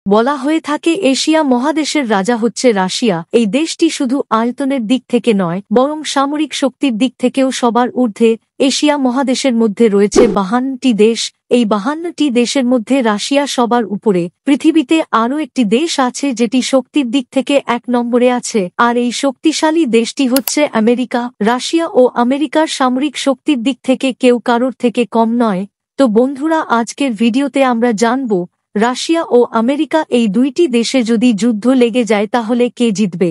বলা হয়ে থাকে এশিয়া মহাদেশের রাজা হচ্ছে রাশিয়া। এই দেশটি শুধু আয়তনের দিক থেকে নয় বরং সামরিক শক্তির দিক থেকেও সবার ঊর্ধ্বে। এশিয়া মহাদেশের মধ্যে রয়েছে 52টি দেশ। এই 52টি দেশের মধ্যে রাশিয়া সবার উপরে। পৃথিবীতে আরও একটি দেশ আছে যেটি শক্তির দিক থেকে 1 নম্বরে আছে, আর এই শক্তিশালী দেশটি হচ্ছে আমেরিকা। রাশিয়া ও আমেরিকার সামরিক শক্তির দিক থেকে কেউ কারোর থেকে কম নয়। তো বন্ধুরা, আজকের ভিডিওতে আমরা জানব রাশিয়া ও আমেরিকা এই দুইটি দেশে যদি যুদ্ধ লেগে যায় তাহলে কে জিতবে।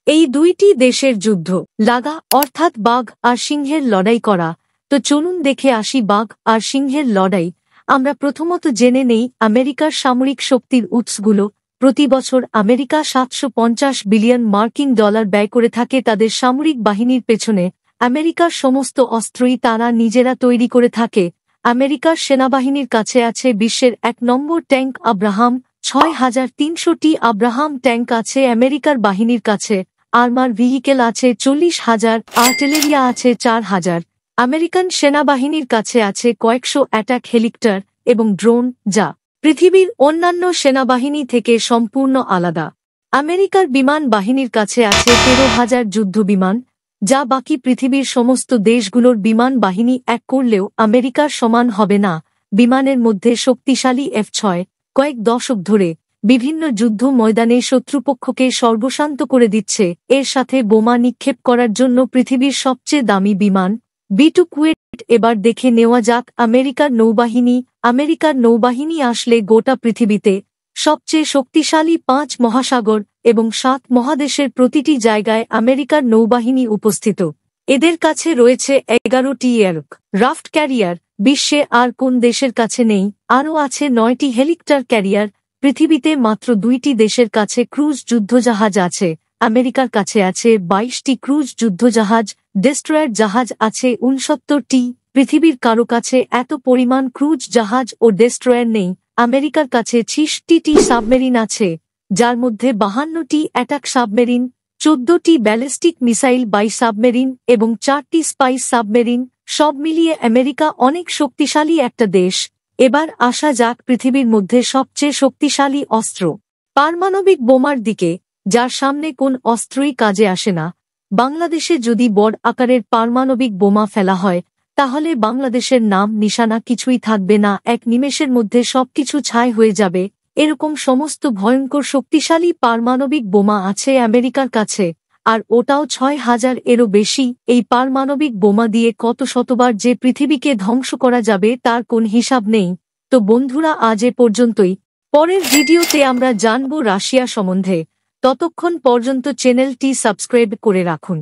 এই দুইটি দেশের যুদ্ধ লাগা অর্থাৎ বাঘ আর সিংহের লড়াই করা। তো চলুন দেখে আসি বাঘ আর সিংহের লড়াই। আমরা প্রথমত জেনে নেই আমেরিকার সামরিক শক্তির উৎসগুলো। প্রতি বছর আমেরিকা 750 বিলিয়ন মার্কিন ডলার ব্যয় করে থাকে তাদের সামরিক বাহিনীর পেছনে। আমেরিকার সমস্ত অস্ত্রই তারা নিজেরা তৈরি করে থাকে। আমেরিকার সেনাবাহিনীর কাছে আছে বিশ্বের 1 নম্বর ট্যাঙ্ক আব্রাহাম। 6300টি আব্রাহাম ট্যাঙ্ক আছে আমেরিকার বাহিনীর কাছে। আর্মার ভেহিকেল আছে 40,000, আর্টিলারিয়া আছে 4,000। আমেরিকান সেনাবাহিনীর কাছে আছে কয়েকশো অ্যাটাক হেলিকপ্টার এবং ড্রোন, যা পৃথিবীর অন্যান্য সেনাবাহিনী থেকে সম্পূর্ণ আলাদা। আমেরিকার বিমান বাহিনীর কাছে আছে 13,000 যুদ্ধ বিমান, যা বাকি পৃথিবীর সমস্ত দেশগুলোর বিমান বাহিনী এক করলেও আমেরিকার সমান হবে না। বিমানের মধ্যে শক্তিশালী F-6 কয়েক দশক ধরে বিভিন্ন যুদ্ধ ময়দানে শত্রুপক্ষকে সর্বশান্ত করে দিচ্ছে। এর সাথে বোমা নিক্ষেপ করার জন্য পৃথিবীর সবচেয়ে দামি বিমান B-2 কুয়েট। এবার দেখে নেওয়া যাক আমেরিকার নৌবাহিনী। আমেরিকার নৌবাহিনী আসলে গোটা পৃথিবীতে সবচেয়ে শক্তিশালী 5 মহাসাগর এবং 7 মহাদেশের প্রতিটি জায়গায় আমেরিকার নৌবাহিনী উপস্থিত। এদের কাছে রয়েছে 11টি এয়ারক্রাফট ক্যারিয়ার, বিশ্বে আর কোন দেশের কাছে নেই। আরও আছে 9টি হেলিকপ্টার ক্যারিয়ার। পৃথিবীতে মাত্র 2টি দেশের কাছে ক্রুজ যুদ্ধজাহাজ আছে। আমেরিকার কাছে আছে 22টি ক্রুজ যুদ্ধজাহাজ। ডেস্ট্রয়ার জাহাজ আছে 69টি। পৃথিবীর কারো কাছে এত পরিমাণ ক্রুজ জাহাজ ও ডেস্ট্রয়ার নেই। আমেরিকার কাছে 60টি সাবমেরিন আছে, যার মধ্যে 52টি অ্যাটাক সাবমেরিন, 14টি ব্যালিস্টিক মিসাইল বাই সাবমেরিন এবং 4টি স্পাইস সাবমেরিন। সব মিলিয়ে আমেরিকা অনেক শক্তিশালী একটা দেশ। এবার আসা যাক পৃথিবীর মধ্যে সবচেয়ে শক্তিশালী অস্ত্র পারমাণবিক বোমার দিকে, যার সামনে কোন অস্ত্রই কাজে আসে না। বাংলাদেশে যদি বড় আকারের পারমাণবিক বোমা ফেলা হয় তাহলে বাংলাদেশের নাম নিশানা কিছুই থাকবে না। এক নিমেষের মধ্যে সবকিছু ছাই হয়ে যাবে। এরকম সমস্ত ভয়ঙ্কর শক্তিশালী পারমাণবিক বোমা আছে আমেরিকার কাছে, আর ওটাও 6,000 এরও বেশি। এই পারমাণবিক বোমা দিয়ে কত শতবার যে পৃথিবীকে ধ্বংস করা যাবে তার কোন হিসাব নেই। তো বন্ধুরা, আজ এ পর্যন্তই। পরের ভিডিওতে আমরা জানব রাশিয়া সম্বন্ধে। ততক্ষণ পর্যন্ত চ্যানেলটি সাবস্ক্রাইব করে রাখুন।